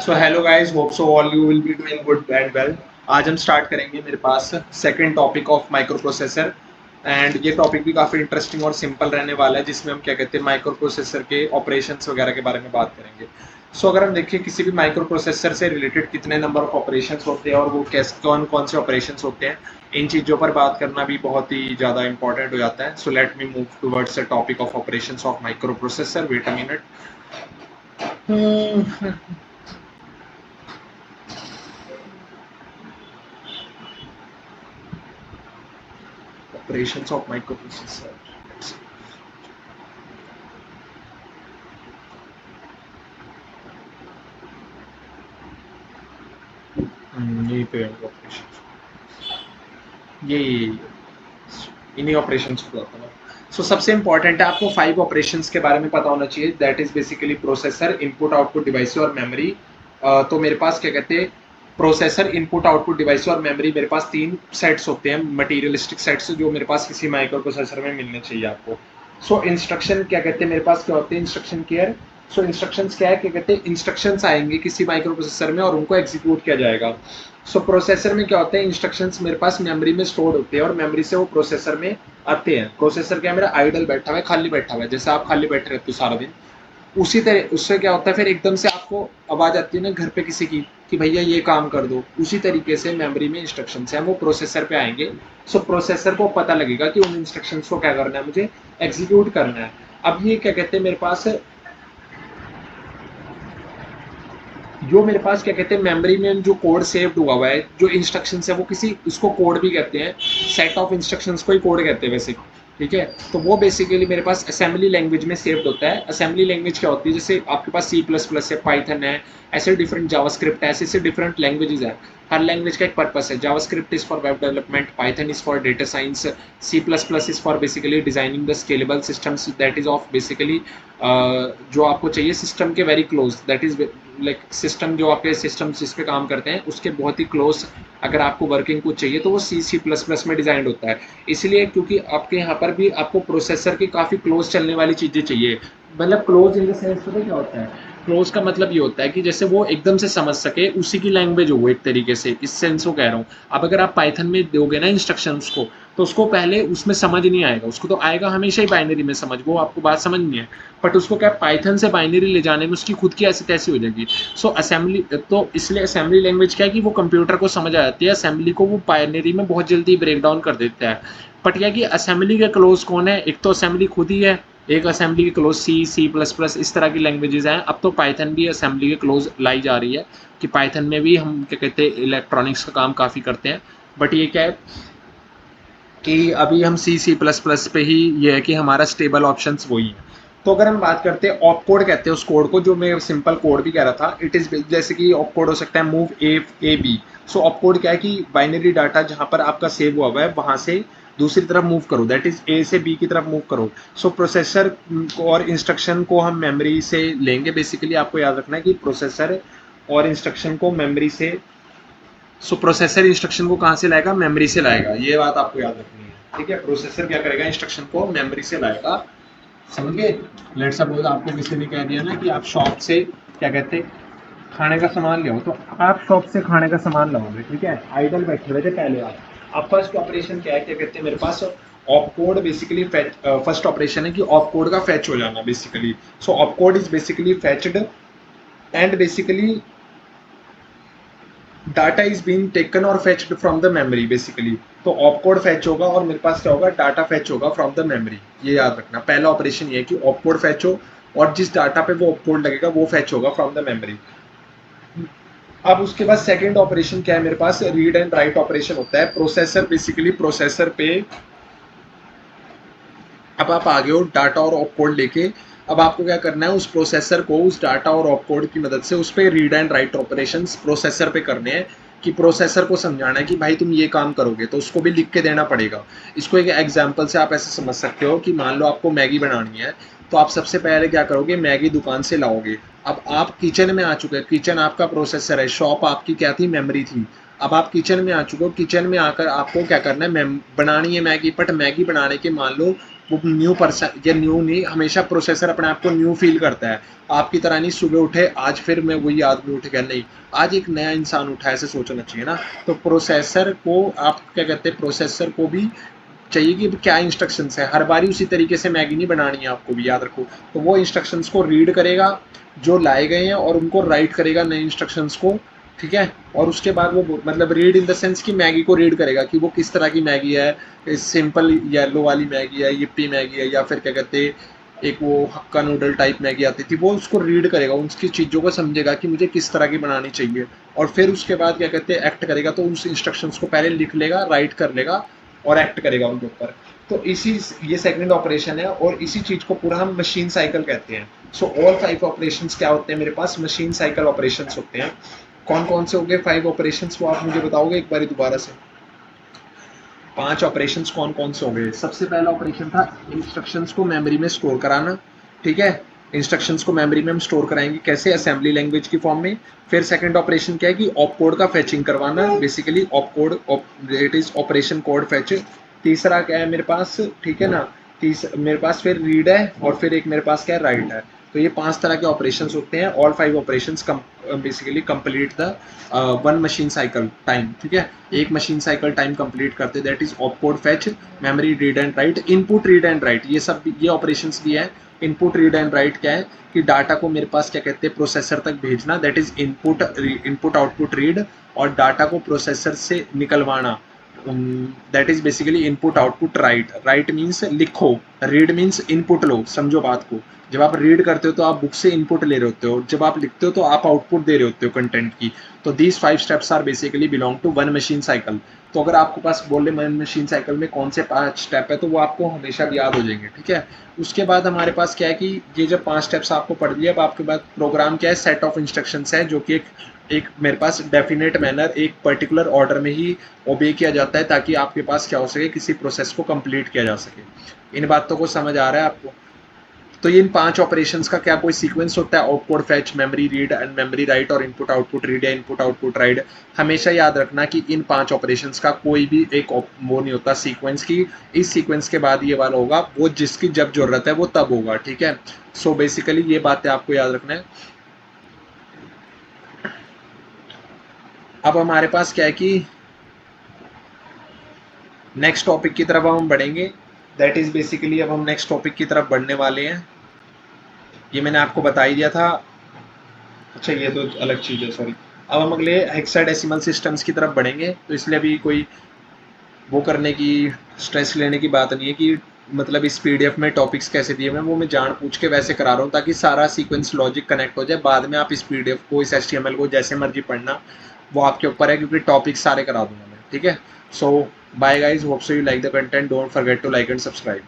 So hello guys, hope so all you will be doing good and well. आज हम start करेंगे मेरे पास second topic of microprocessor. And ये topic भी काफ़ी इंटरेस्टिंग और सिंपल रहने वाला है, जिसमें हम क्या कहते हैं माइक्रो प्रोसेसर के ऑपरेशंस वगैरह के बारे में बात करेंगे। सो अगर हम देखें किसी भी माइक्रो प्रोसेसर से रिलेटेड कितने नंबर ऑफ ऑपरेशंस होते हैं और वो कैसे कौन कौन से ऑपरेशंस होते हैं, इन चीज़ों पर बात करना भी बहुत ही ज़्यादा इंपॉर्टेंट हो जाता है। So let me move towards the topic of operations of microprocessor. Wait a minute. Operations of microprocessor. यही पे ऑपरेशन, ये इन्हीं ऑपरेशंस को आता है। सो सबसे इंपॉर्टेंट है, आपको 5 ऑपरेशंस के बारे में पता होना चाहिए। That is basically processor, input output device और मेमोरी। तो मेरे पास क्या कहते हैं, प्रोसेसर, इनपुट आउटपुट डिवाइस और मेमोरी, मेरे पास 3 सेट्स होते हैं, मटीरियलिस्टिक सेट्स, जो मेरे पास किसी माइक्रो प्रोसेसर में मिलने चाहिए आपको। सो इंस्ट्रक्शन क्या कहते हैं, मेरे पास क्या होते हैं, इंस्ट्रक्शन केयर। सो इंस्ट्रक्शंस क्या है, क्या कहते हैं, इंस्ट्रक्शंस आएंगे किसी माइक्रो प्रोसेसर में और उनको एग्जीक्यूट किया जाएगा। सो प्रोसेसर में क्या होता है, इंस्ट्रक्शंस मेरे पास मेमोरी में स्टोर्ड होते हैं और मेमोरी से वो प्रोसेसर में आते हैं। प्रोसेसर क्या मेरा आइडल बैठा हुआ है, खाली बैठा हुआ है, जैसे आप खाली बैठे रहते हो सारा दिन, उसी तरह उससे क्या होता है, फिर एकदम से आपको आवाज आती है ना घर पे किसी की कि भैया ये काम कर दो, उसी तरीके से मेमोरी में इंस्ट्रक्शन है वो प्रोसेसर पे आएंगे। सो प्रोसेसर को पता लगेगा कि उन इंस्ट्रक्शन को क्या करना है, मुझे एग्जीक्यूट करना है। अब ये क्या कहते हैं, मेरे पास जो मेरे पास क्या कहते हैं मेमोरी में जो कोड सेव्ड हुआ है, जो इंस्ट्रक्शंस है, वो किसी उसको कोड भी कहते हैं, सेट ऑफ इंस्ट्रक्शंस को ही कोड कहते हैं वैसे। ठीक है, तो वो बेसिकली मेरे पास असेंबली लैंग्वेज में सेव्ड होता है। असेंबली लैंग्वेज क्या होती है, जैसे आपके पास सी प्लस प्लस है, पाइथन है, ऐसे डिफरेंट जावास्क्रिप्ट है, ऐसे डिफरेंट लैंग्वेजेस है। हर लैंग्वेज का एक पर्पस है। JavaScript is for web development, python is for data science, C plus plus is for basically designing the scalable systems, that is of basically जो आपको चाहिए सिस्टम के very close, that is like system, जो आपके system जिस पे काम करते हैं उसके बहुत ही क्लोज अगर आपको वर्किंग कुछ चाहिए तो वो सी प्लस प्लस में डिजाइन होता है। इसलिए क्योंकि आपके यहाँ पर भी आपको प्रोसेसर की काफ़ी क्लोज चलने वाली चीज़ें चाहिए। मतलब क्लोज इन द सेंस पता क्या होता है, क्लोज का मतलब ये होता है कि जैसे वो एकदम से समझ सके, उसी की लैंग्वेज हो एक तरीके से, इस सेंस को कह रहा हूँ। अब अगर आप पाइथन में दोगे ना इंस्ट्रक्शंस को, तो उसको पहले उसमें समझ नहीं आएगा, उसको तो आएगा हमेशा ही बाइनरी में समझ, वो आपको बात समझ नहीं है। बट उसको क्या पाइथन से बाइनरी ले जाने में उसकी खुद की ऐसी तैसी हो जाएगी। सो असेंबली, तो इसलिए असेंबली लैंग्वेज क्या है कि वो कंप्यूटर को समझ आ जाती है, असेंबली को वो बाइनरी में बहुत जल्दी ब्रेक डाउन कर देता है। बट क्या कि असेंबली के क्लोज कौन है, एक तो असेंबली खुद ही है, एक असेंबली के क्लोज सी, सी प्लस प्लस, इस तरह की लैंग्वेजेस हैं। अब तो पाइथन भी असेंबली के क्लोज लाई जा रही है कि पाइथन में भी हम क्या कहते हैं इलेक्ट्रॉनिक्स का काम काफ़ी करते हैं। बट ये क्या है कि अभी हम सी, सी प्लस प्लस पे ही ये है कि हमारा स्टेबल ऑप्शंस वही है। तो अगर हम बात करते हैं ऑप कोड, कहते हैं उस कोड को, जो मैं सिंपल कोड भी कह रहा था, इट इज जैसे कि ऑप कोड हो सकता है move A B. So op code क्या है कि बाइनरी डाटा जहां पर आपका सेव हुआ है वहां से दूसरी तरफ मूव करो, दैट इज ए से बी की तरफ मूव करो। सो प्रोसेसर और इंस्ट्रक्शन को हम मेमोरी से लेंगे। बेसिकली आपको याद रखना है कि प्रोसेसर और इंस्ट्रक्शन को मेमोरी से, सो प्रोसेसर इंस्ट्रक्शन को कहाँ से लाएगा, मेमोरी से लाएगा, ये बात आपको याद रखनी है। ठीक है, प्रोसेसर क्या करेगा, इंस्ट्रक्शन को मेमोरी से लाएगा। समझ गए। लेट्स सपोज आपको किसी ने कह दिया ना कि आप शॉप से क्या कहते खाने का सामान ले आओ, तो आप शॉप से खाने का सामान लाओगे। ठीक है, आइडल बैठे हुए थे पहले आप फर्स्ट ऑपरेशन क्या है, क्या कहते हैं मेरे पास op code basically first operation है कि ऑप कोड का फैच हो जाना basically. So op code is basically fetched and basically data is being taken और fetched from the memory basically. तो ऑप कोड फैच होगा और मेरे पास क्या होगा, डाटा फैच होगा फ्रॉम द मेमोरी। ये याद रखना, पहला ऑपरेशन ये है कि ऑप कोड फैच हो और जिस डाटा पे वो ऑप कोड लगेगा वो फैच होगा फ्रॉम द मेमोरी। अब उसके बाद सेकंड ऑपरेशन क्या है, मेरे पास रीड एंड राइट ऑपरेशन होता है। प्रोसेसर बेसिकली प्रोसेसर पे अब आप आगे हो डाटा और ऑप कोड लेके। अब आपको क्या करना है, उस प्रोसेसर को उस डाटा और ऑप कोड की मदद से उस पर read and right operations processor पे करने हैं। कि प्रोसेसर को समझाना है कि भाई तुम ये काम करोगे, तो उसको भी लिख के देना पड़ेगा। इसको एक एग्जांपल से आप ऐसे समझ सकते हो कि मान लो आपको मैगी बनानी है, तो आप सबसे पहले क्या करोगे, मैगी दुकान से लाओगे। अब आप किचन में आ चुके हैं, किचन आपका प्रोसेसर है, शॉप आपकी क्या थी, मेमोरी थी। अब आप किचन में आ चुके हो, किचन में आकर आपको क्या करना है, बनानी है मैगी। बट मैगी बनाने के मान लो वो न्यू पर्सन या न्यू नहीं, हमेशा प्रोसेसर अपने आप को न्यू फील करता है। आपकी तरह नहीं सुबह उठे आज फिर मैं वही आदमी उठ गया, नहीं, आज एक नया इंसान उठा, ऐसे सोचना चाहिए ना। तो प्रोसेसर को आप क्या कहते हैं, प्रोसेसर को भी चाहिए कि क्या इंस्ट्रक्शंस है, हर बारी उसी तरीके से मैगी नहीं बनानी है, आपको भी याद रखो। तो वो इंस्ट्रक्शंस को रीड करेगा जो लाए गए हैं और उनको राइट करेगा नए इंस्ट्रक्शंस को, ठीक है। और उसके बाद वो मतलब रीड इन द सेंस कि मैगी को रीड करेगा कि वो किस तरह की मैगी है, सिंपल येलो वाली मैगी है, yippee मैगी है, या फिर क्या कहते हैं एक वो हक्का नूडल टाइप मैगी आती थी, वो उसको रीड करेगा, उसकी चीज़ों को समझेगा कि मुझे किस तरह की बनानी चाहिए। और फिर उसके बाद क्या कहते हैं एक्ट करेगा, तो उस इंस्ट्रक्शंस को पहले लिख लेगा, राइट कर लेगा और एक्ट करेगा उनके ऊपर। तो इसी ये सेकंड ऑपरेशन है और इसी चीज़ को पूरा हम मशीन साइकिल कहते हैं। सो ऑल 5 ऑपरेशंस क्या होते हैं मेरे पास, मशीन साइकिल ऑपरेशंस होते हैं। कौन कौन से हो गए 5 ऑपरेशंस, वो आप मुझे बताओगे एक बार दोबारा से। 5 ऑपरेशंस कौन कौन से हो गए। सबसे पहला ऑपरेशन था इंस्ट्रक्शंस को मेमोरी में स्टोर कराना, ठीक है। इंस्ट्रक्शंस को मेमोरी में हम स्टोर कराएंगे कैसे, असेंबली लैंग्वेज की फॉर्म में। फिर सेकंड ऑपरेशन क्या है कि ऑप कोड का फेचिंग करवाना, basically op code, it is operation code fetch. तीसरा क्या है मेरे पास, ठीक है ना, मेरे पास फिर रीड है और फिर एक मेरे पास क्या है, राइट है। तो ये 5 तरह के ऑपरेशंस होते हैं। All 5 operations basically complete the 1 machine cycle time, ठीक है। एक मशीन साइकिल टाइम कंप्लीट करते, that is opcode fetch, memory read and right, input read and right, ये सब ये ऑपरेशंस भी है। इनपुट रीड एंड राइट क्या है कि डाटा को मेरे पास क्या कहते हैं प्रोसेसर तक भेजना, that is input output read, और डाटा को प्रोसेसर से निकलवाना, that is basically input output right. Right means लिखो, रीड मीन्स इनपुट लो, समझो बात को। जब आप रीड करते हो तो आप बुक से इनपुट ले रहे होते हो, जब आप लिखते हो तो आप आउटपुट दे रहे होते हो कंटेंट की। तो these 5 steps are basically belong to 1 machine cycle. तो अगर आपके पास बोले 1 मशीन साइकिल में कौन से 5 स्टेप है, तो वो आपको हमेशा याद हो जाएंगे, ठीक है। उसके बाद हमारे पास क्या है कि ये जब 5 स्टेप्स आपको पढ़ लिए, अब आपके पास प्रोग्राम क्या है, सेट ऑफ इंस्ट्रक्शंस है, जो कि एक मेरे पास डेफिनेट मैनर, एक पर्टिकुलर ऑर्डर में ही ओबे किया जाता है, ताकि आपके पास क्या हो सके, किसी प्रोसेस को कंप्लीट किया जा सके। इन बातों को समझ आ रहा है आपको। तो ये इन 5 ऑपरेशंस का क्या कोई सीक्वेंस होता है, output fetch, memory read and memory write, और इनपुट आउटपुट रीड या इनपुट आउटपुट राइट। हमेशा याद रखना कि इन 5 ऑपरेशंस का कोई भी एक वो नहीं होता सीक्वेंस की, इस सीक्वेंस के बाद ये वाला होगा, वो जिसकी जब जरूरत है वो तब होगा, ठीक है। सो बेसिकली ये बातें आपको याद रखना है। अब हमारे पास क्या है कि नेक्स्ट टॉपिक की तरफ हम बढ़ेंगे, दैट इज बेसिकली अब हम नेक्स्ट टॉपिक की तरफ बढ़ने वाले हैं। ये मैंने आपको बता ही दिया था, अच्छा ये तो अलग चीज़ है, सॉरी। अब हम अगले हेक्साडेसिमल सिस्टम्स की तरफ बढ़ेंगे, तो इसलिए अभी कोई वो करने की, स्ट्रेस लेने की बात नहीं है कि मतलब इस पीडीएफ में टॉपिक्स कैसे दिए हुए हैं, वो मैं जान पूछ के वैसे करा रहा हूँ ताकि सारा सीक्वेंस लॉजिक कनेक्ट हो जाए। बाद में आप इस पीडीएफ को, इस एचटीएमएल को जैसे मर्जी पढ़ना, वो आपके ऊपर है, क्योंकि टॉपिक सारे करा दूंगा मैं, ठीक है। So bye guys, hope so you like the content, don't forget to like and subscribe.